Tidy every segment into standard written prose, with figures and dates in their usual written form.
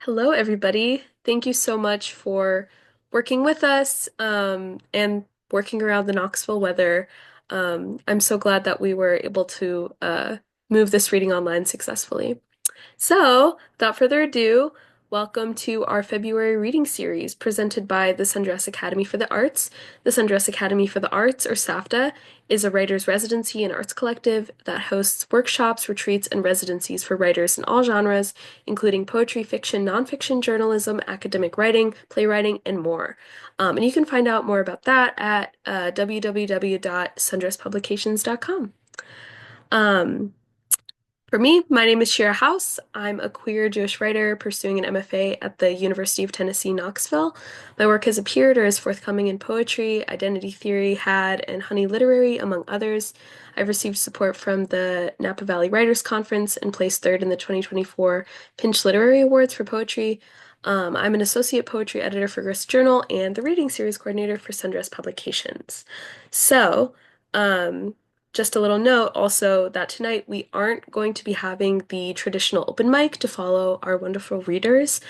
Hello, everybody. Thank you so much for working with us and working around the Knoxville weather. I'm so glad that we were able to move this reading online successfully. So, without further ado, welcome to our February reading series presented by the Sundress Academy for the Arts. The Sundress Academy for the Arts, or SAFTA, is a writer's residency and arts collective that hosts workshops, retreats, and residencies for writers in all genres, including poetry, fiction, nonfiction, journalism, academic writing, playwriting, and more. And you can find out more about that at www.sundresspublications.com. Um, for me, my name is Shira House. I'm a queer Jewish writer pursuing an MFA at the University of Tennessee, Knoxville. My work has appeared or is forthcoming in poetry, identity theory, HAD, and Honey Literary, among others. I've received support from the Napa Valley Writers Conference and placed third in the 2024 Pinch Literary Awards for poetry. I'm an associate poetry editor for Grist Journal and the reading series coordinator for Sundress Publications. So, um, just a little note also that tonight we aren't going to be having the traditional open mic to follow our wonderful readers,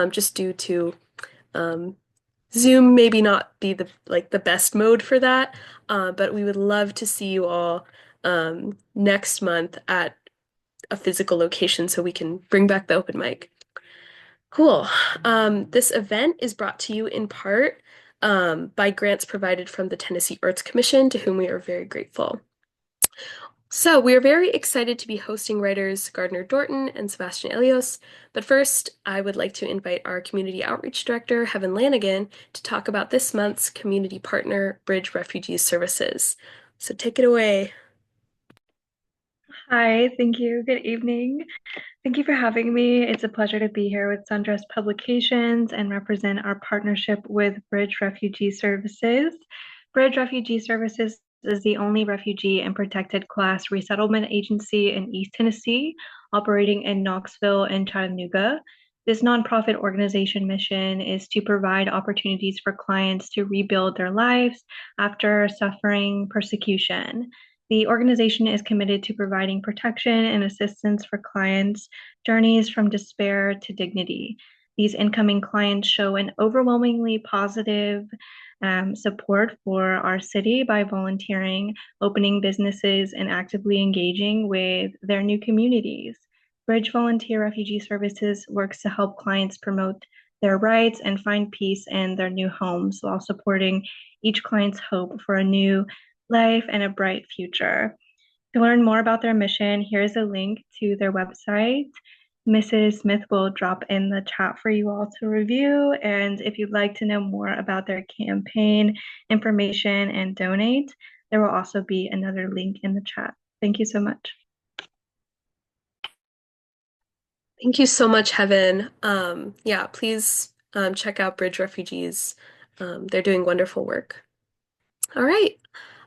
just due to um, Zoom maybe not be the best mode for that, but we would love to see you all next month at a physical location so we can bring back the open mic. Cool. This event is brought to you in part by grants provided from the Tennessee Arts Commission, to whom we are very grateful. So, we are very excited to be hosting writers Gardner Dorton and Sebastian Elios. But first, I would like to invite our Community Outreach Director, Heaven Lanigan, to talk about this month's community partner, Bridge Refugee Services. So, take it away. Hi, thank you. Good evening. Thank you for having me. It's a pleasure to be here with Sundress Publications and represent our partnership with Bridge Refugee Services. Bridge Refugee Services is the only refugee and protected class resettlement agency in East Tennessee, operating in Knoxville and Chattanooga. This nonprofit organization mission is to provide opportunities for clients to rebuild their lives after suffering persecution. The organization is committed to providing protection and assistance for clients' journeys from despair to dignity. These incoming clients show an overwhelmingly positive support for our city by volunteering, opening businesses, and actively engaging with their new communities. Bridge Volunteer Refugee Services works to help clients promote their rights and find peace in their new homes while supporting each client's hope for a new life and a bright future. To learn more about their mission, here's a link to their website. Mrs. Smith will drop in the chat for you all to review. And if you'd like to know more about their campaign information and donate, there will also be another link in the chat. Thank you so much. Thank you so much, Heaven. Yeah, please check out Bridge Refugees. They're doing wonderful work. All right.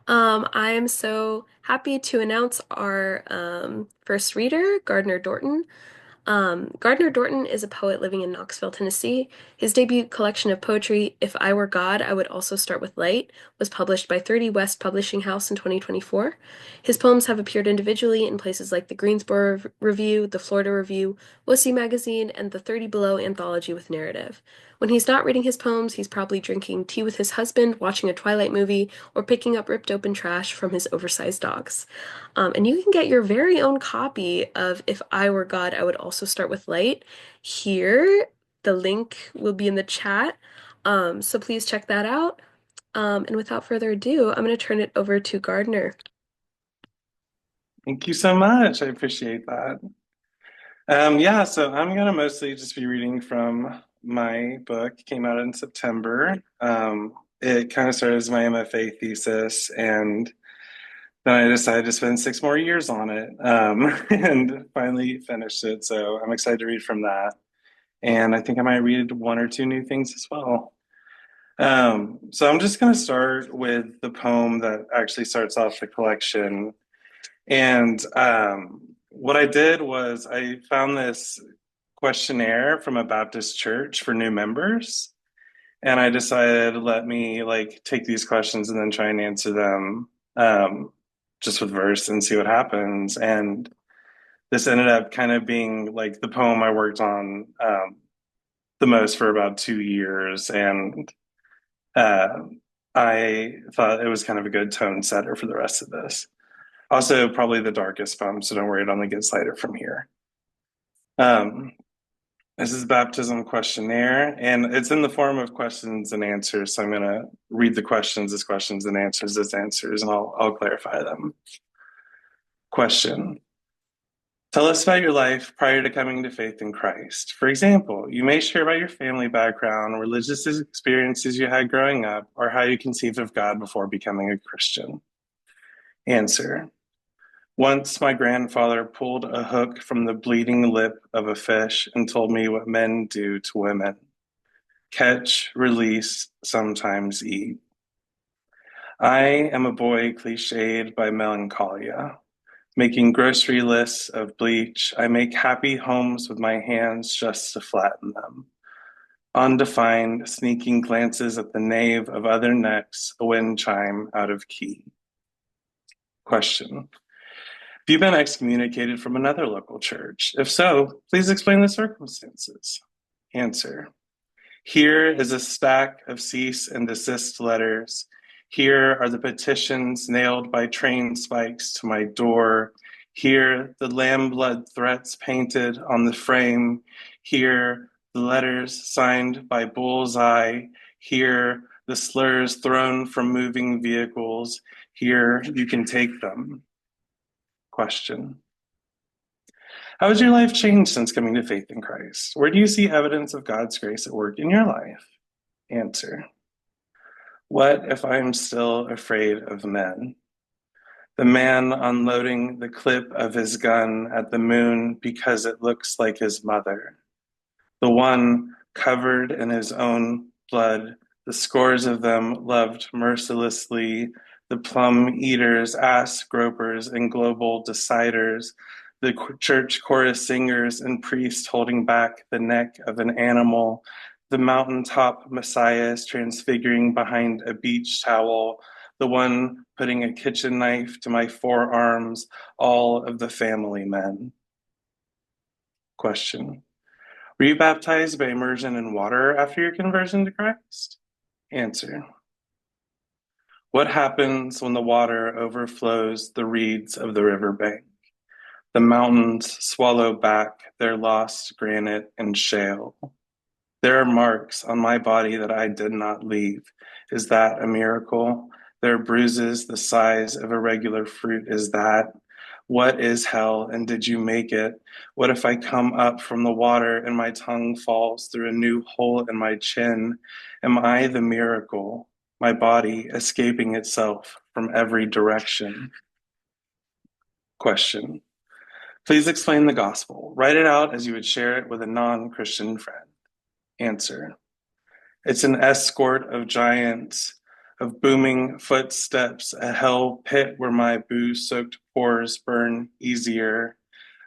I am so happy to announce our first reader, Gardner Dorton. Gardner Dorton is a poet living in Knoxville, Tennessee. His debut collection of poetry, If I Were God, I Would Also Start with Light, was published by 30 West Publishing House in 2024. His poems have appeared individually in places like the Greensboro Review, the Florida Review, Wussy Magazine, and the 30 Below Anthology with Narrative. When he's not reading his poems, he's probably drinking tea with his husband, watching a Twilight movie, or picking up ripped open trash from his oversized dogs. And you can get your very own copy of If I Were God, I Would Also Start with Light here. The link will be in the chat. So please check that out. And without further ado, I'm going to turn it over to Gardner. Thank you so much. I appreciate that. Yeah, so I'm gonna mostly just be reading from my book. It came out in September. It kind of started as my MFA thesis, and then I decided to spend 6 more years on it, and finally finished it. So I'm excited to read from that. And I think I might read one or two new things as well. So I'm just gonna start with the poem that actually starts off the collection. And what I did was I found this questionnaire from a Baptist church for new members. And I decided let me like take these questions and then try and answer them just with verse and see what happens. And this ended up kind of being like the poem I worked on the most for about 2 years, and uh, I thought it was kind of a good tone setter for the rest of this. Also, probably the darkest poem, so don't worry, it only gets lighter from here. Um, this is a baptism questionnaire, and it's in the form of questions and answers. So I'm going to read the questions as questions and answers as answers, and I'll clarify them. Question. Tell us about your life prior to coming to faith in Christ. For example, you may share about your family background, religious experiences you had growing up, or how you conceived of God before becoming a Christian. Answer. Once my grandfather pulled a hook from the bleeding lip of a fish and told me what men do to women: catch, release, sometimes eat. I am a boy cliched by melancholia. Making grocery lists of bleach, I make happy homes with my hands just to flatten them. Undefined, sneaking glances at the nave of other necks, a wind chime out of key. Question. Have you been excommunicated from another local church? If so, please explain the circumstances. Answer. Here is a stack of cease and desist letters. Here are the petitions nailed by train spikes to my door. Here, the lamb blood threats painted on the frame. Here, the letters signed by Bullseye. Here, the slurs thrown from moving vehicles. Here, you can take them. Question. How has your life changed since coming to faith in Christ? Where do you see evidence of God's grace at work in your life? Answer. What if I am still afraid of men? The man unloading the clip of his gun at the moon because it looks like his mother. The one covered in his own blood, the scores of them loved mercilessly, the plum eaters, ass gropers, and global deciders, the church chorus singers and priests holding back the neck of an animal, the mountaintop messiahs transfiguring behind a beach towel, the one putting a kitchen knife to my forearms, all of the family men. Question. Were you baptized by immersion in water after your conversion to Christ? Answer. What happens when the water overflows the reeds of the riverbank? The mountains swallow back their lost granite and shale. There are marks on my body that I did not leave. Is that a miracle? There are bruises the size of a regular fruit. Is that? What is hell, and did you make it? What if I come up from the water and my tongue falls through a new hole in my chin? Am I the miracle, my body escaping itself from every direction? Question. Please explain the gospel. Write it out as you would share it with a non-Christian friend. Answer. It's an escort of giants, of booming footsteps, a hell pit where my booze-soaked pores burn easier,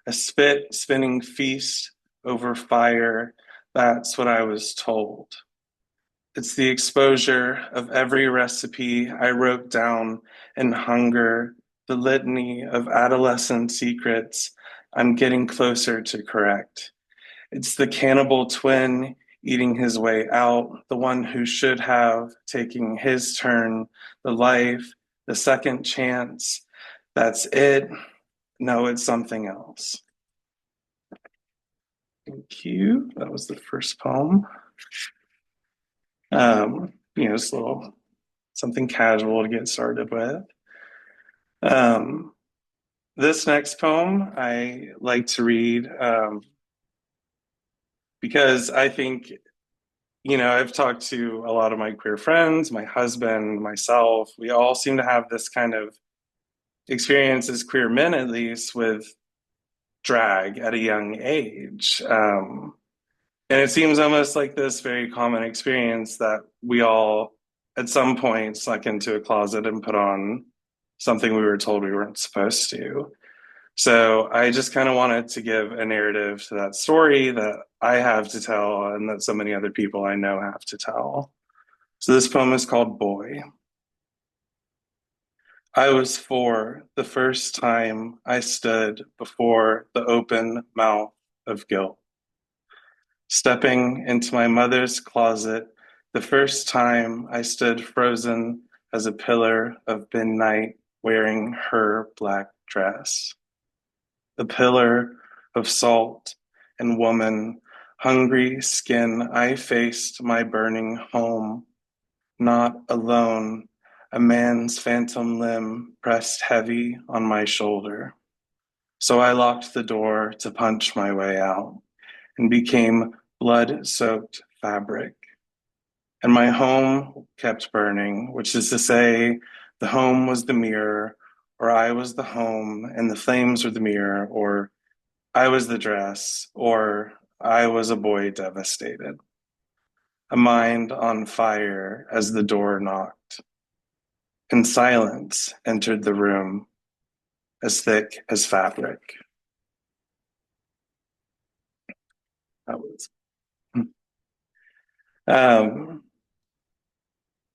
a spit-spinning feast over fire. That's what I was told. It's the exposure of every recipe I wrote down in hunger, the litany of adolescent secrets I'm getting closer to correct. It's the cannibal twin eating his way out, the one who should have taking his turn, the life, the second chance. That's it. No, it's something else. Thank you. That was the first poem. Just a little something casual to get started with. This next poem I like to read because I think, I've talked to a lot of my queer friends, my husband, myself. We all seem to have this kind of experience as queer men, at least, with drag at a young age. And it seems almost like this very common experience that we all, at some point, snuck into a closet and put on something we were told we weren't supposed to. So I just kind of wanted to give a narrative to that story that I have to tell and that so many other people I know have to tell. So this poem is called Boy. I was 4 the first time I stood before the open mouth of guilt. Stepping into my mother's closet, the first time I stood frozen as a pillar of midnight wearing her black dress. The pillar of salt and woman, hungry skin, I faced my burning home, not alone, a man's phantom limb pressed heavy on my shoulder. So I locked the door to punch my way out and became blood-soaked fabric. And my home kept burning, which is to say, the home was the mirror, or I was the home, and the flames were the mirror, or I was the dress, or I was a boy devastated. A mind on fire as the door knocked. And silence entered the room, as thick as fabric. That was. Um,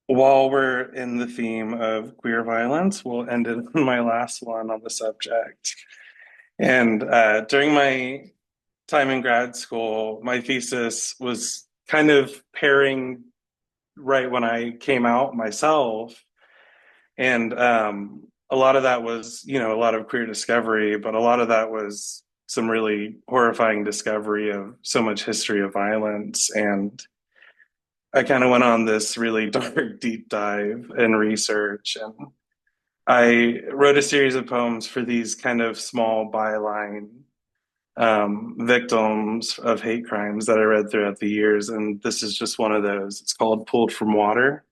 while we're in the theme of queer violence, we'll end it on my last one on the subject. And during my time in grad school, my thesis was kind of pairing right when I came out myself. And a lot of that was, a lot of queer discovery, but a lot of that was some really horrifying discovery of so much history of violence. And I kind of went on this really dark deep dive in research, and I wrote a series of poems for these kind of small byline victims of hate crimes that I read throughout the years. And this is just one of those. It's called Pulled from Water.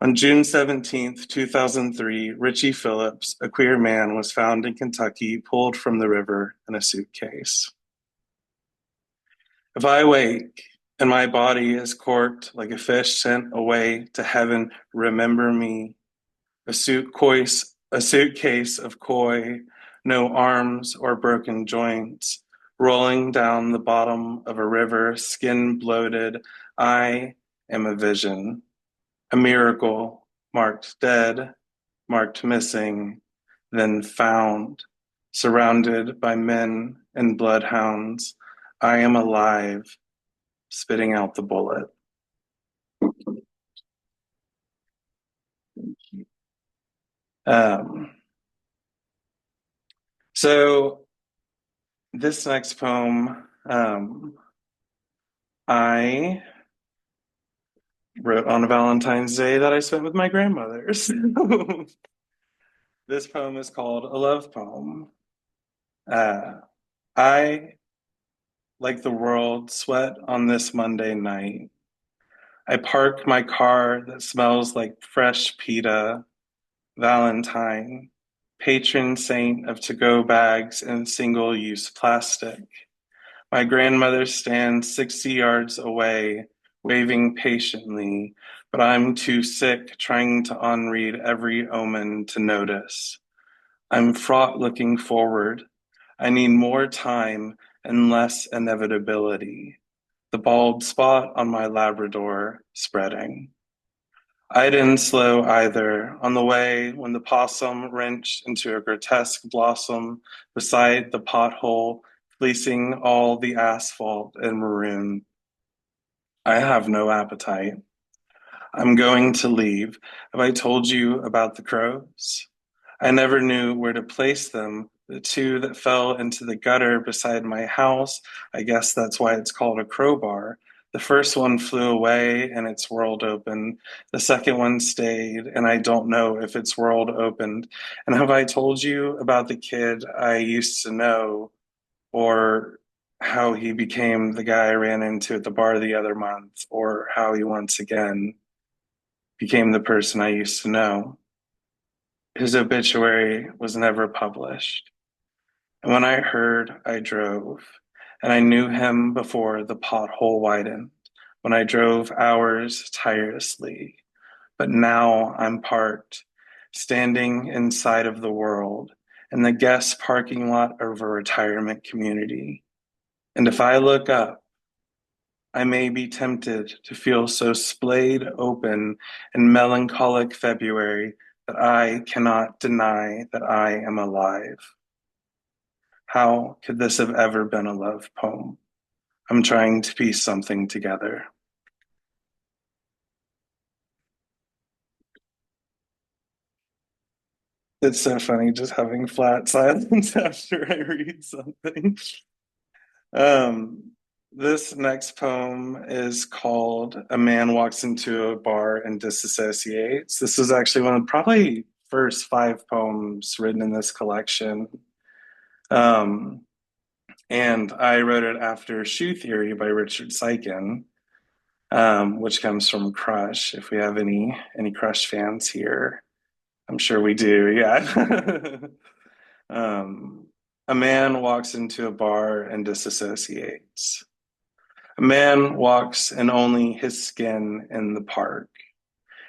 On June 17th, 2003, Richie Phillips, a queer man, was found in Kentucky, pulled from the river in a suitcase. If I wake and my body is corked like a fish sent away to heaven, remember me. A suitcase of koi, no arms or broken joints, rolling down the bottom of a river, skin bloated. I am a vision, a miracle, marked dead, marked missing, then found, surrounded by men and bloodhounds. I am alive, spitting out the bullet. Um, so this next poem, I wrote on a Valentine's Day that I spent with my grandmothers. This poem is called A Love Poem. I, like the world, sweat on this Monday night. I park my car that smells like fresh pita, Valentine, patron saint of to-go bags and single-use plastic. My grandmother stands 60 yards away, waving patiently, but I'm too sick trying to unread every omen to notice. I'm fraught looking forward. I need more time and less inevitability. The bald spot on my Labrador spreading. I didn't slow either. On the way, when the possum wrenched into a grotesque blossom beside the pothole, fleecing all the asphalt in maroon. I have no appetite. I'm going to leave. Have I told you about the crows? I never knew where to place them. The two that fell into the gutter beside my house, I guess that's why it's called a crowbar. The first one flew away and its world opened. The second one stayed, and I don't know if its world opened. And have I told you about the kid I used to know, or how he became the guy I ran into at the bar the other month, or how he once again became the person I used to know? His obituary was never published. And when I heard, I drove. And I knew him before the pothole widened, when I drove hours tirelessly. But now I'm parked, standing inside of the world, in the guest parking lot of a retirement community. And if I look up, I may be tempted to feel so splayed open in melancholic February that I cannot deny that I am alive. How could this have ever been a love poem? I'm trying to piece something together. It's so funny just having flat silence after I read something. Um, this next poem is called A Man Walks into a Bar and Disassociates. This is actually one of probably first five poems written in this collection. Um, and I wrote it after Shoe Theory by Richard Sykin, which comes from Crush. If we have any Crush fans here, I'm sure we do. Yeah. um, a man walks into a bar and disassociates. A man walks in only his skin in the park.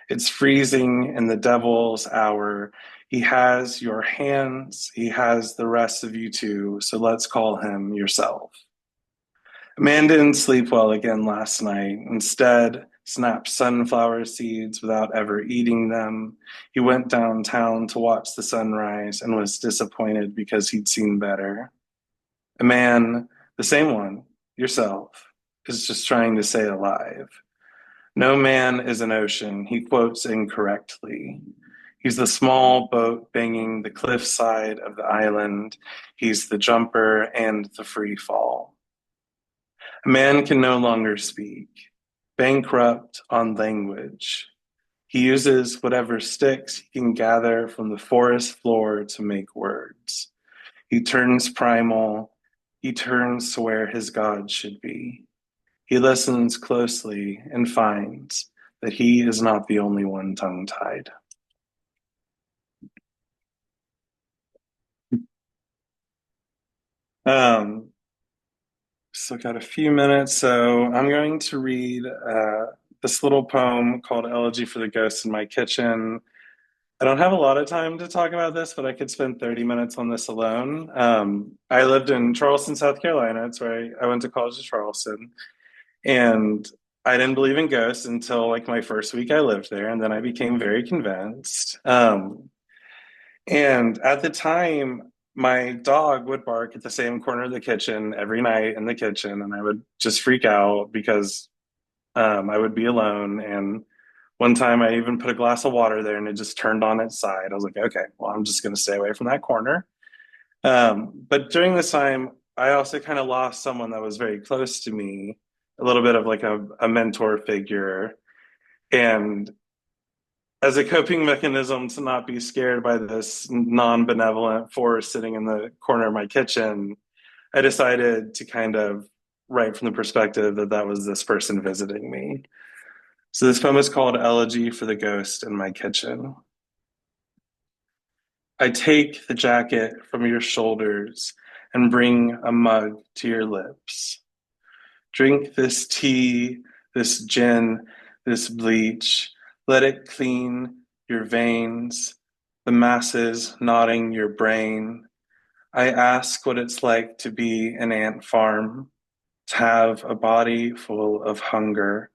It's freezing in the devil's hour. He has your hands. He has the rest of you too. So let's call him yourself. A man didn't sleep well again last night. Instead, snapped sunflower seeds without ever eating them. He went downtown to watch the sunrise and was disappointed because he'd seen better. A man, the same one, yourself, is just trying to stay alive. No man is an ocean, he quotes incorrectly. He's the small boat banging the cliffside of the island. He's the jumper and the free fall. A man can no longer speak, bankrupt on language. He uses whatever sticks he can gather from the forest floor to make words. He turns primal. He turns to where his God should be. He listens closely and finds that he is not the only one tongue-tied. Um, Still got a few minutes, so I'm going to read this little poem called Elegy for the Ghost in My Kitchen. I don't have a lot of time to talk about this, but I could spend 30 minutes on this alone. I lived in Charleston, South Carolina. It's where I went to college in Charleston. And I didn't believe in ghosts until like my first week I lived there, and then I became very convinced. And at the time, my dog would bark at the same corner of the kitchen every night in the kitchen, and I would just freak out because I would be alone. And one time I even put a glass of water there and it just turned on its side. I was like, okay, well, I'm just going to stay away from that corner. But during this time, I also kind of lost someone that was very close to me, a little bit of like a mentor figure. And as a coping mechanism to not be scared by this non-benevolent force sitting in the corner of my kitchen, I decided to kind of write from the perspective that that was this person visiting me. So this poem is called Elegy for the Ghost in My Kitchen. I take the jacket from your shoulders and bring a mug to your lips. Drink this tea, this gin, this bleach. Let it clean your veins, the masses nodding your brain. I ask what it's like to be an ant farm, to have a body full of hunger.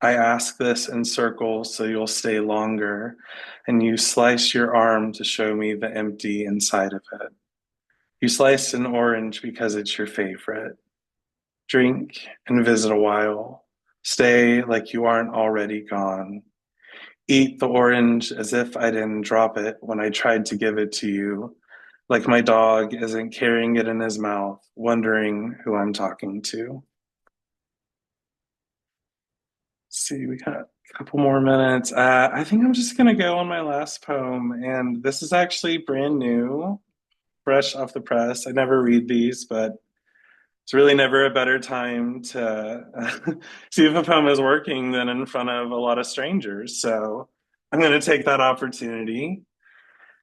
I ask this in circles so you'll stay longer, and you slice your arm to show me the empty inside of it. You slice an orange because it's your favorite. Drink and visit a while. Stay like you aren't already gone. Eat the orange as if I didn't drop it when I tried to give it to you, like my dog isn't carrying it in his mouth, wondering who I'm talking to. See, we got a couple more minutes. I think I'm just gonna go on my last poem, and this is actually brand new, fresh off the press. I never read these, but it's really never a better time to see if a poem is working than in front of a lot of strangers. So I'm gonna take that opportunity.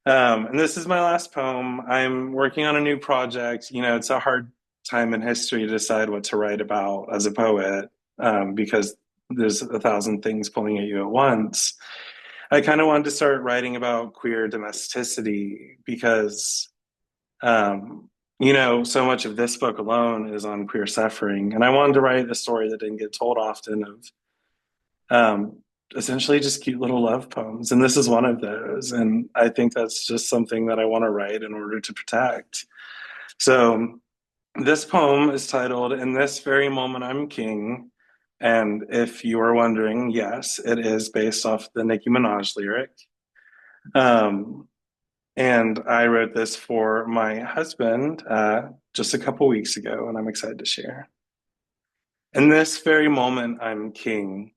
And this is my last poem. I'm working on a new project. You know, it's a hard time in history to decide what to write about as a poet, because there's a thousand things pulling at you at once. I kind of wanted to start writing about queer domesticity because, you know, so much of this book alone is on queer suffering. And I wanted to write a story that didn't get told often of essentially just cute little love poems. And this is one of those. And I think that's just something that I want to write in order to protect. So This poem is titled "In This Very Moment I'm King." And if you are wondering, yes, it is based off the Nicki Minaj lyric. Um, and I wrote this for my husband just a couple weeks ago, and I'm excited to share. In this very moment, I'm king.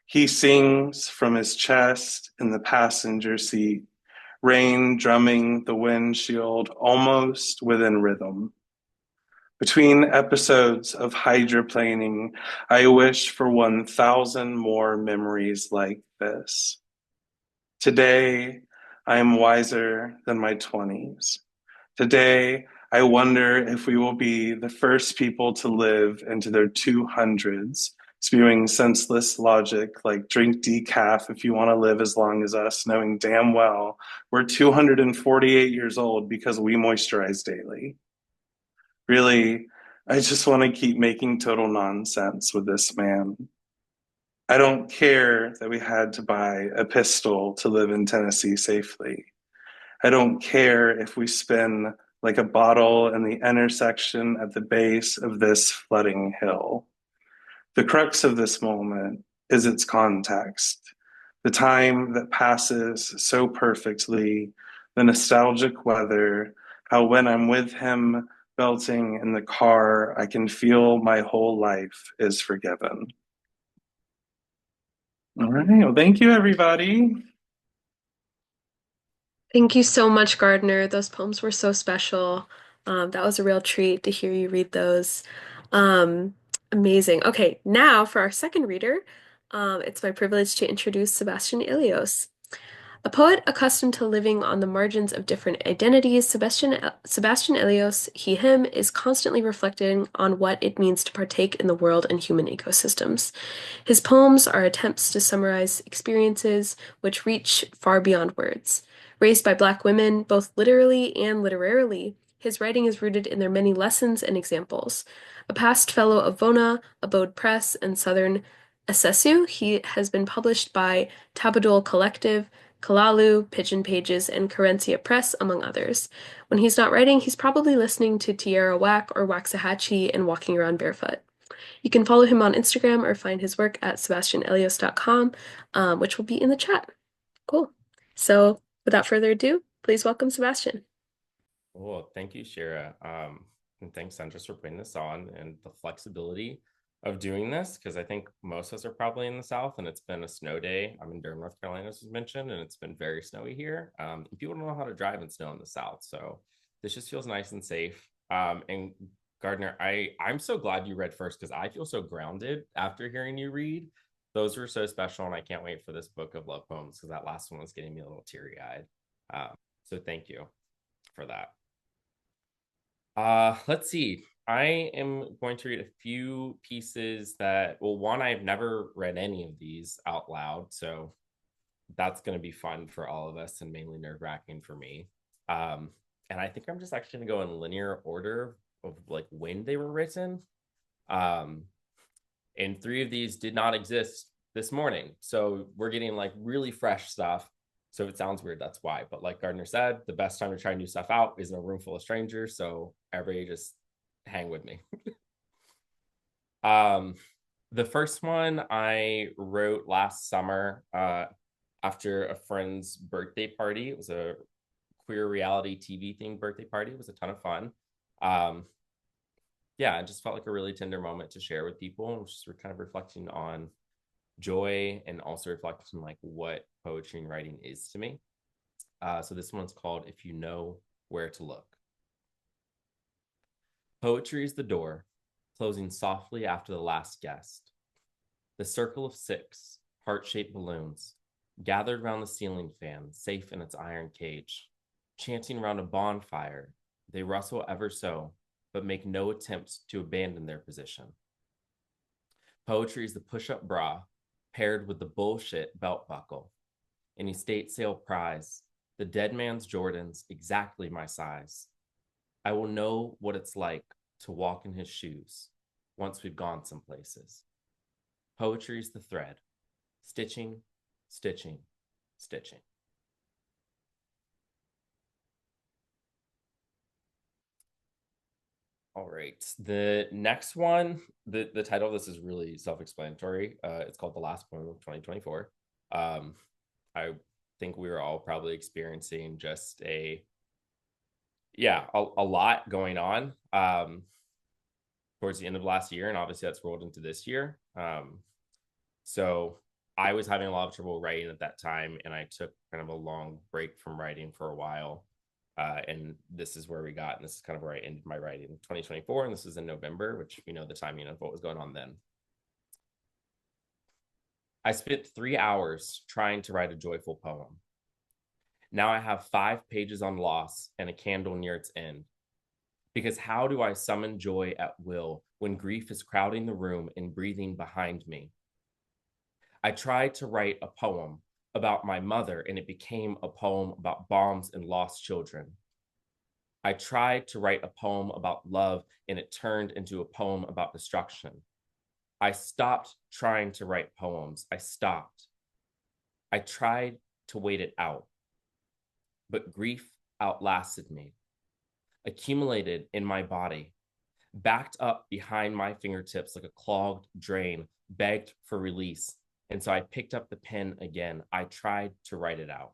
He sings from his chest in the passenger seat, rain drumming the windshield almost within rhythm. Between episodes of hydroplaning, I wish for 1,000 more memories like this. Today, I am wiser than my 20s. Today, I wonder if we will be the first people to live into their 200s, spewing senseless logic like drink decaf if you want to live as long as us, knowing damn well we're 248 years old because we moisturize daily. Really, I just want to keep making total nonsense with this man. I don't care that we had to buy a pistol to live in Tennessee safely. I don't care if we spin like a bottle in the intersection at the base of this flooding hill. The crux of this moment is its context, the time that passes so perfectly, the nostalgic weather, how when I'm with him belting in the car, I can feel my whole life is forgiven. All right. Well, thank you, everybody. Thank you so much, Gardner. Those poems were so special. That was a real treat to hear you read those. Um, Amazing. Okay, now for our second reader, it's my privilege to introduce Sebastian Elios. A poet accustomed to living on the margins of different identities, Sebastian Elios, he, him, is constantly reflecting on what it means to partake in the world and human ecosystems. His poems are attempts to summarize experiences which reach far beyond words. Raised by Black women, both literally and literarily, his writing is rooted in their many lessons and examples. A past fellow of Vona, Abode Press, and Southern Assessu, he has been published by Tabadul Collective, Kalalu, Pigeon Pages, and Carencia Press, among others. When he's not writing, he's probably listening to Tierra Whack or Waxahachie and walking around barefoot. You can follow him on Instagram or find his work at sebastianelios.com, which will be in the chat. Cool. So, without further ado, please welcome Sebastian. Well, thank you, Shira. And thanks, Sundress, for putting this on and the flexibility of doing this, because I think most of us are probably in the South and it's been a snow day. I'm in Durham, North Carolina, as was mentioned, and it's been very snowy here. And people don't know how to drive in snow in the South. So this just feels nice and safe. And Gardner, I'm so glad you read first because I feel so grounded after hearing you read. Those were so special, and I can't wait for this book of love poems because that last one was getting me a little teary-eyed. So thank you for that. Let's see. I am going to read a few pieces that, well, one, I've never read any of these out loud, so that's going to be fun for all of us and mainly nerve-wracking for me. And I think I'm just actually going to go in linear order of like when they were written. And three of these did not exist this morning, so we're getting like really fresh stuff. So if it sounds weird, that's why. But like Gardner said, the best time to try new stuff out is in a room full of strangers. So everybody just hang with me. The first one I wrote last summer after a friend's birthday party. It was a queer reality TV themed birthday party. It was a ton of fun. Yeah, it just felt like a really tender moment to share with people. Just kind of reflecting on joy and also reflecting like what poetry and writing is to me. So this one's called If You Know Where to Look. Poetry is the door, closing softly after the last guest. The circle of 6 heart-shaped balloons gathered round the ceiling fan, safe in its iron cage. Chanting round a bonfire, they rustle ever so, but make no attempt to abandon their position. Poetry is the push-up bra, paired with the bullshit belt buckle. An estate sale prize, the dead man's Jordans, exactly my size. I will know what it's like to walk in his shoes once we've gone some places. Poetry is the thread, stitching, stitching, stitching. All right. The next one, the title of this is really self-explanatory. It's called The Last Poem of 2024. I think we were all probably experiencing just a lot going on towards the end of last year, and obviously that's rolled into this year. So I was having a lot of trouble writing at that time, and I took kind of a long break from writing for a while. And this is where we got, and this is kind of where I ended my writing in 2024, and this is in November, which we know the timing of what was going on then. I spent 3 hours trying to write a joyful poem. Now I have 5 pages on loss and a candle near its end. Because how do I summon joy at will when grief is crowding the room and breathing behind me? I tried to write a poem about my mother, and it became a poem about bombs and lost children. I tried to write a poem about love, and it turned into a poem about destruction. I stopped trying to write poems. I stopped. I tried to wait it out, but grief outlasted me, accumulated in my body, backed up behind my fingertips like a clogged drain, begged for release. And so I picked up the pen again. I tried to write it out.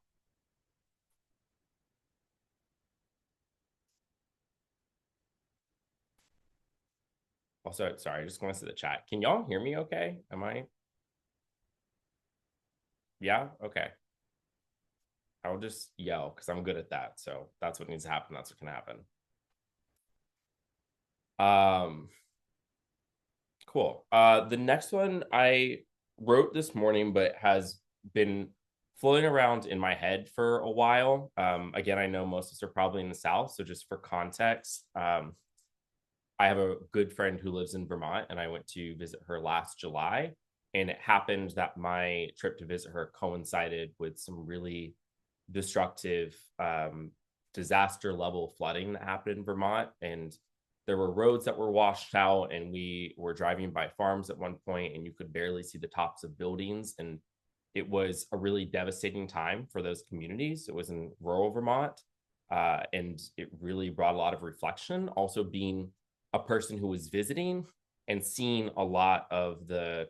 Also, sorry, I just want to see the chat. Can y'all hear me okay? Am I? Yeah? Okay. I'll just yell because I'm good at that. So that's what needs to happen. That's what can happen. Cool. The next one I wrote this morning, but has been floating around in my head for a while. Again, I know most of us are probably in the South, so just for context, I have a good friend who lives in Vermont, and I went to visit her last July. And it happened that my trip to visit her coincided with some really destructive disaster level flooding that happened in Vermont. And there were roads that were washed out, and we were driving by farms at one point, and you could barely see the tops of buildings. And it was a really devastating time for those communities. It was in rural Vermont, and it really brought a lot of reflection. Also, being a person who was visiting and seeing a lot of the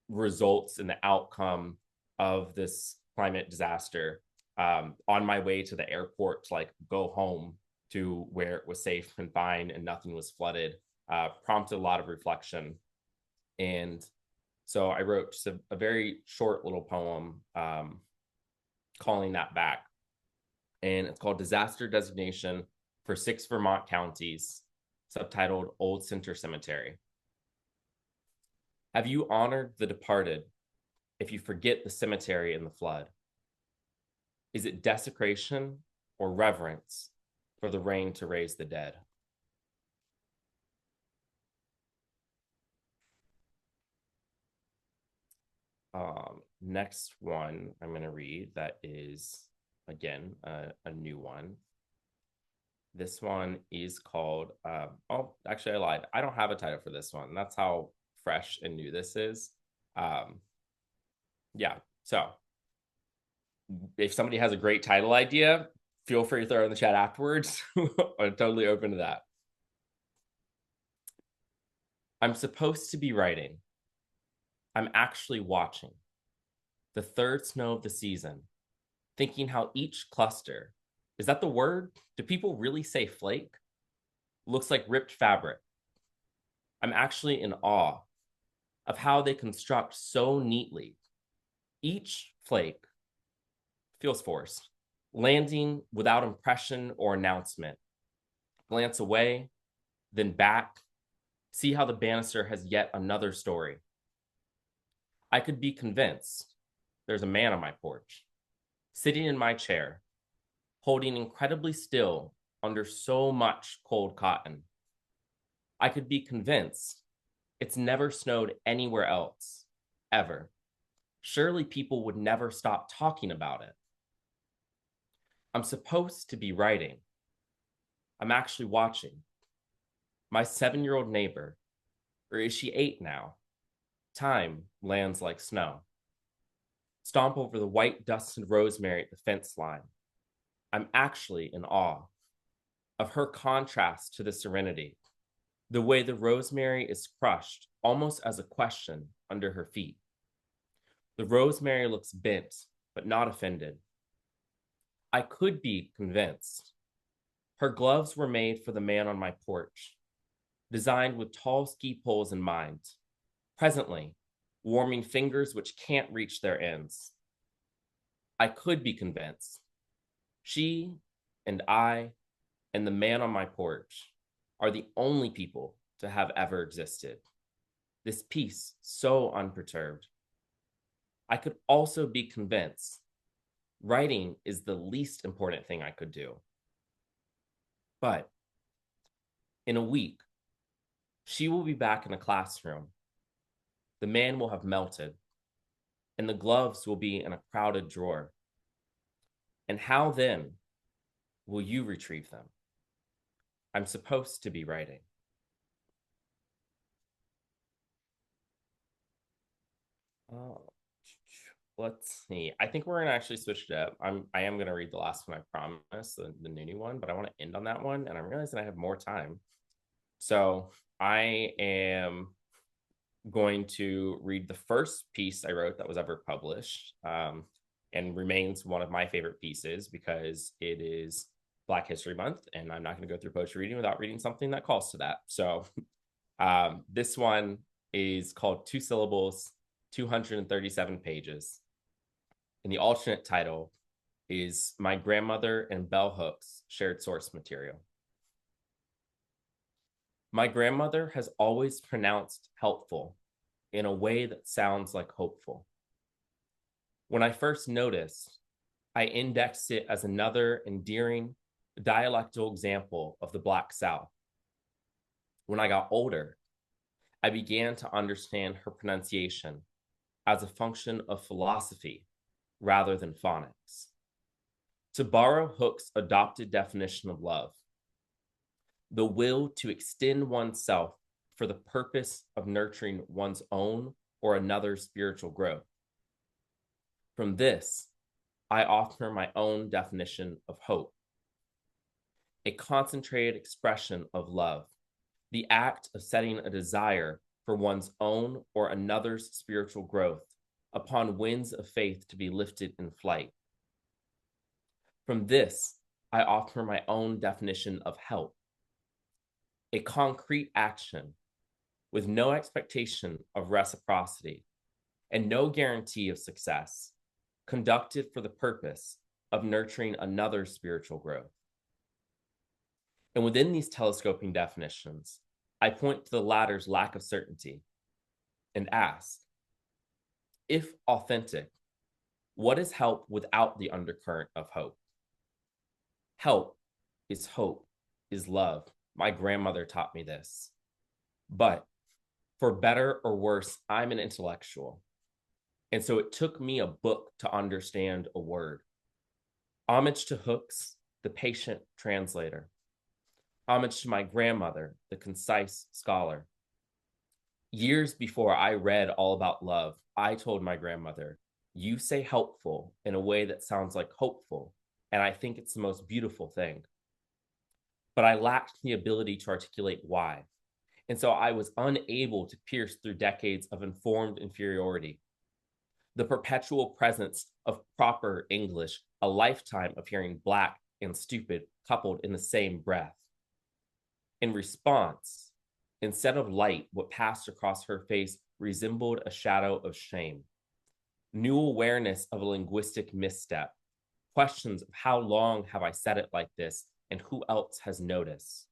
results and the outcome of this climate disaster on my way to the airport to like go home to where it was safe and fine and nothing was flooded, prompted a lot of reflection. And so I wrote just a very short little poem calling that back. And it's called Disaster Designation for 6 Vermont Counties, subtitled Old Center Cemetery. Have you honored the departed if you forget the cemetery in the flood? Is it desecration or reverence for the rain to raise the dead? Next one I'm going to read that is, again, a new one. This one is called, actually I lied. I don't have a title for this one. That's how fresh and new this is. Yeah, so if somebody has a great title idea, feel free to throw it in the chat afterwards. I'm totally open to that. I'm supposed to be writing. I'm actually watching. The third snow of the season, thinking how each cluster, is that the word? Do people really say flake? Looks like ripped fabric. I'm actually in awe of how they construct so neatly. Each flake feels forced, landing without impression or announcement. Glance away, then back, see how the banister has yet another story. I could be convinced there's a man on my porch, sitting in my chair, holding incredibly still under so much cold cotton. I could be convinced it's never snowed anywhere else, ever. Surely people would never stop talking about it. I'm supposed to be writing. I'm actually watching. My 7-year-old neighbor, or is she 8 now? Time lands like snow. Stomp over the white dusted rosemary at the fence line. I'm actually in awe of her contrast to the serenity, the way the rosemary is crushed almost as a question under her feet. The rosemary looks bent, but not offended. I could be convinced. Her gloves were made for the man on my porch, designed with tall ski poles in mind, presently warming fingers which can't reach their ends. I could be convinced. She and I and the man on my porch are the only people to have ever existed. This piece so unperturbed. I could also be convinced writing is the least important thing I could do. But in a week, she will be back in a classroom. The man will have melted, and the gloves will be in a crowded drawer. And how then will you retrieve them? I'm supposed to be writing. Let's see. I think we're gonna actually switch it up. I am gonna read the last one, I promise, the new one, but I want to end on that one, and I'm realizing I have more time. So I am going to read the first piece I wrote that was ever published, and remains one of my favorite pieces because it is Black History Month, and I'm not going to go through poetry reading without reading something that calls to that. So this one is called Two Syllables, 237 pages. And the alternate title is My Grandmother and Bell Hooks Shared Source Material. My grandmother has always pronounced helpful in a way that sounds like hopeful. When I first noticed, I indexed it as another endearing dialectal example of the Black South. When I got older, I began to understand her pronunciation as a function of philosophy rather than phonics. To borrow Hooke's adopted definition of love, the will to extend oneself for the purpose of nurturing one's own or another's spiritual growth. From this, I offer my own definition of hope. A concentrated expression of love, the act of setting a desire for one's own or another's spiritual growth upon winds of faith to be lifted in flight. From this, I offer my own definition of help. A concrete action with no expectation of reciprocity and no guarantee of success, conducted for the purpose of nurturing another's spiritual growth. And within these telescoping definitions, I point to the latter's lack of certainty and ask, if authentic, what is help without the undercurrent of hope? Help is hope, is love. My grandmother taught me this. But for better or worse, I'm an intellectual. And so it took me a book to understand a word. Homage to Hooks, the patient translator. Homage to my grandmother, the concise scholar. Years before I read all about love, I told my grandmother, you say helpful in a way that sounds like hopeful, and I think it's the most beautiful thing. But I lacked the ability to articulate why. And so I was unable to pierce through decades of informed inferiority, the perpetual presence of proper English, a lifetime of hearing Black and stupid coupled in the same breath. In response, instead of light, what passed across her face resembled a shadow of shame. New awareness of a linguistic misstep, questions of how long have I said it like this and who else has noticed.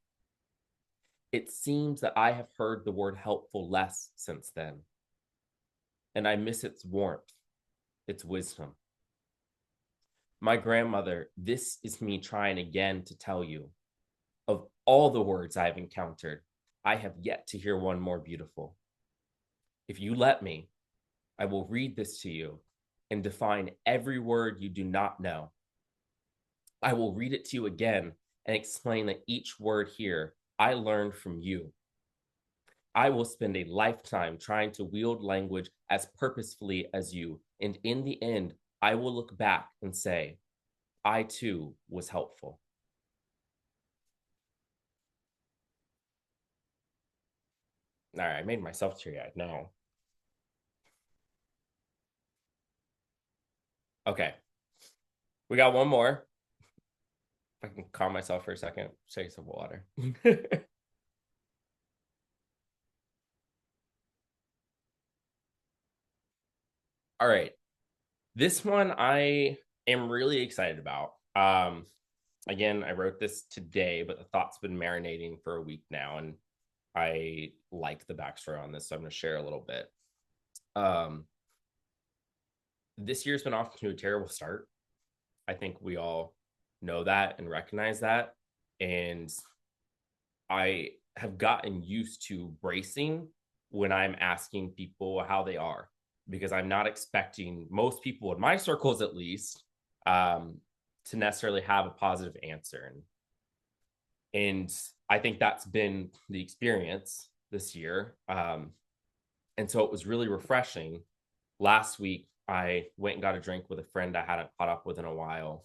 It seems that I have heard the word helpful less since then, and I miss its warmth, its wisdom. My grandmother, this is me trying again to tell you, of all the words I've encountered, I have yet to hear one more beautiful. If you let me, I will read this to you and define every word you do not know. I will read it to you again and explain that each word here I learned from you. I will spend a lifetime trying to wield language as purposefully as you, and in the end, I will look back and say, I too was helpful. All right, I made myself teary-eyed. No. Okay. We got one more. If I can calm myself for a second, take some water. All right. This one I am really excited about. Again, I wrote this today, but the thought's been marinating for a week now, and I like the backstory on this, so I'm going to share a little bit. This year's been off to a terrible start. I think we all know that and recognize that. And I have gotten used to bracing when I'm asking people how they are, because I'm not expecting most people in my circles, at least, to necessarily have a positive answer. And I think that's been the experience this year. And so it was really refreshing. Last week, I went and got a drink with a friend I hadn't caught up with in a while,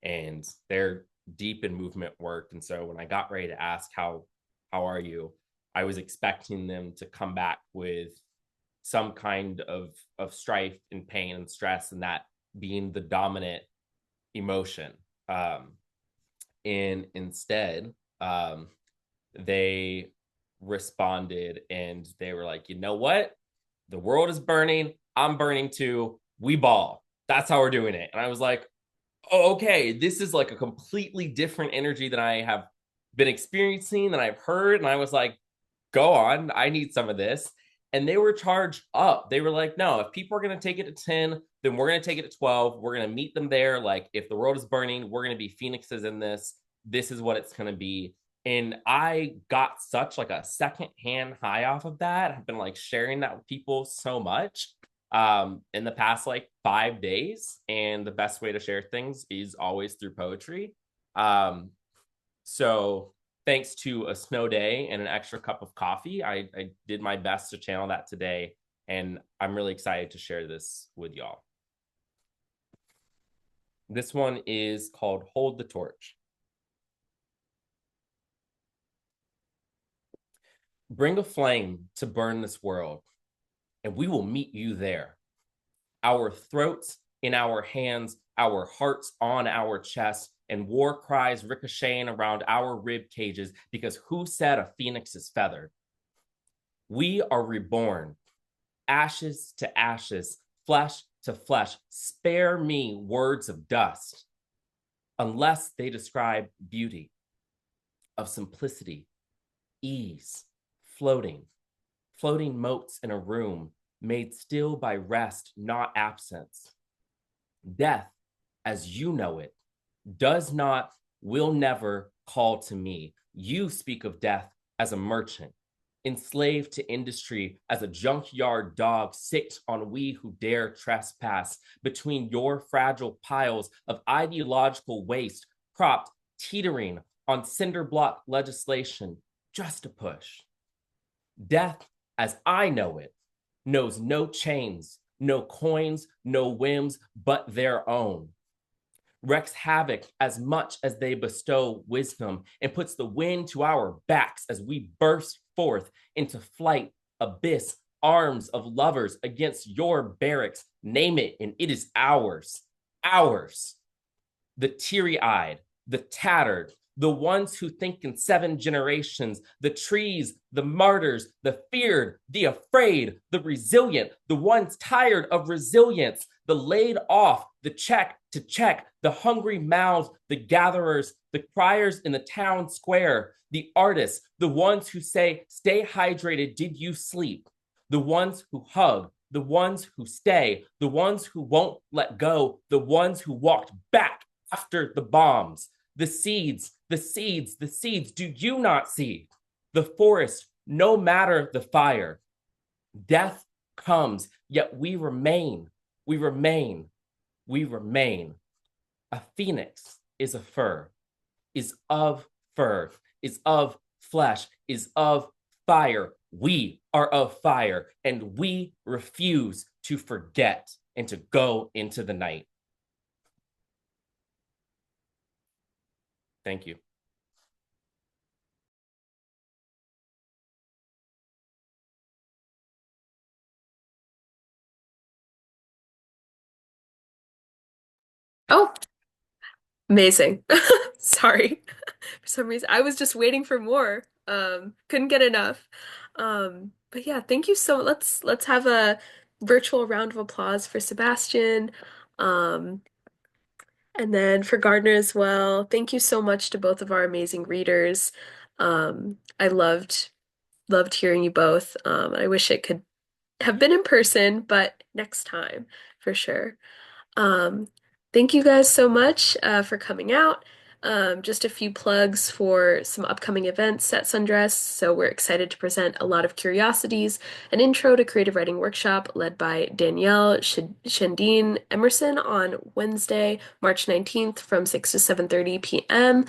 and they're deep in movement work. And so when I got ready to ask, how are you? I was expecting them to come back with some kind of strife and pain and stress, and that being the dominant emotion. And instead, they responded and they were like, you know what? The world is burning. I'm burning too. We ball. That's how we're doing it. And I was like, oh, okay, this is like a completely different energy than I have been experiencing, than I've heard. And I was like, go on. I need some of this. And they were charged up. They were like, no, if people are going to take it to 10, then we're going to take it to 12. We're going to meet them there. Like, if the world is burning, we're going to be phoenixes in this. This is what it's going to be. And I got such like a secondhand high off of that. I've been like sharing that with people so much in the past like 5 days. And the best way to share things is always through poetry. So thanks to a snow day and an extra cup of coffee, I did my best to channel that today. And I'm really excited to share this with y'all. This one is called Hold the Torch. Bring a flame to burn this world, and we will meet you there. Our throats in our hands, our hearts on our chests, and war cries ricocheting around our rib cages, because who said a phoenix is feathered? We are reborn, ashes to ashes, flesh to flesh. Spare me words of dust, unless they describe beauty, of simplicity, ease, floating motes in a room made still by rest, not absence. Death, as you know it, does not, will never call to me. You speak of death as a merchant, enslaved to industry, as a junkyard dog sicked on we who dare trespass between your fragile piles of ideological waste, propped, teetering on cinder block legislation, just a push. Death, as I know it, knows no chains, no coins, no whims, but their own. Wreaks havoc as much as they bestow wisdom, and puts the wind to our backs as we burst forth into flight, abyss, arms of lovers against your barracks. Name it, and it is ours. Ours. The teary-eyed, the tattered, the ones who think in 7 generations, the trees, the martyrs, the feared, the afraid, the resilient, the ones tired of resilience, the laid off, the check to check, the hungry mouths, the gatherers, the criers in the town square, the artists, the ones who say, stay hydrated, did you sleep? The ones who hug, the ones who stay, the ones who won't let go, the ones who walked back after the bombs. The seeds, the seeds, the seeds, do you not see? The forest, no matter the fire. Death comes, yet we remain, we remain, we remain. A phoenix is a fur, is of fur, is of flesh, is of fire. We are of fire, and we refuse to forget and to go into the night. Thank you. Oh, amazing. Sorry. For some reason, I was just waiting for more. Couldn't get enough. But yeah, thank you so let's have a virtual round of applause for Sebastian. Um, and then for Gardner as well. Thank you so much to both of our amazing readers. I loved hearing you both. I wish it could have been in person, but next time for sure. Um, Thank you guys so much for coming out. Just a few plugs for some upcoming events at Sundress. So we're excited to present A Lot of Curiosities, an intro to creative writing workshop led by Danielle Shandine Emerson on Wednesday, March 19th from 6 to 7:30 p.m.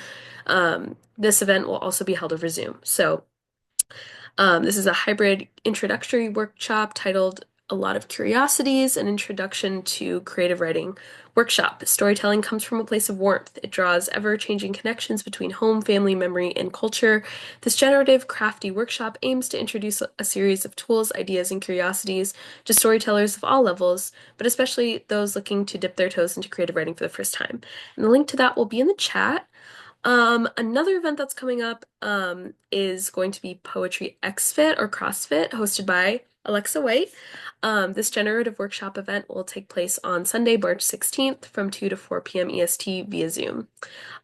This event will also be held over Zoom. So this is a hybrid introductory workshop titled A Lot of Curiosities, an introduction to creative writing workshop. Storytelling comes from a place of warmth. It draws ever-changing connections between home, family, memory, and culture. This generative, crafty workshop aims to introduce a series of tools, ideas, and curiosities to storytellers of all levels, but especially those looking to dip their toes into creative writing for the first time. And the link to that will be in the chat. Another event that's coming up is going to be Poetry XFit or CrossFit, hosted by Alexa White. This generative workshop event will take place on Sunday, March 16th from 2 to 4 p.m. EST via Zoom.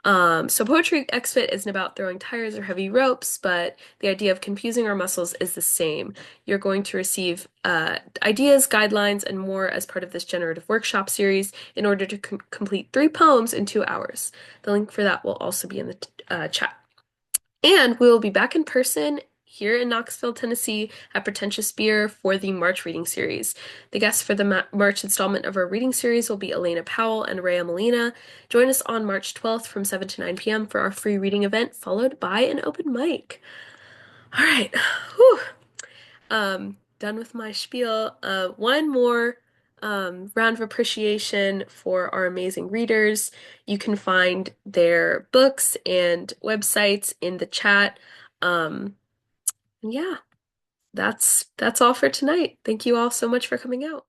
So Poetry XFit isn't about throwing tires or heavy ropes, but the idea of confusing our muscles is the same. You're going to receive ideas, guidelines, and more as part of this generative workshop series in order to complete 3 poems in 2 hours. The link for that will also be in the chat. And we will be back in person here in Knoxville, Tennessee at Pretentious Beer for the March reading series. The guests for the March installment of our reading series will be Elena Powell and Rhea Molina. Join us on March 12th from 7 to 9 p.m. for our free reading event, followed by an open mic. All right. Whew. Done with my spiel. One more round of appreciation for our amazing readers. You can find their books and websites in the chat. Yeah, that's all for tonight. Thank you all so much for coming out.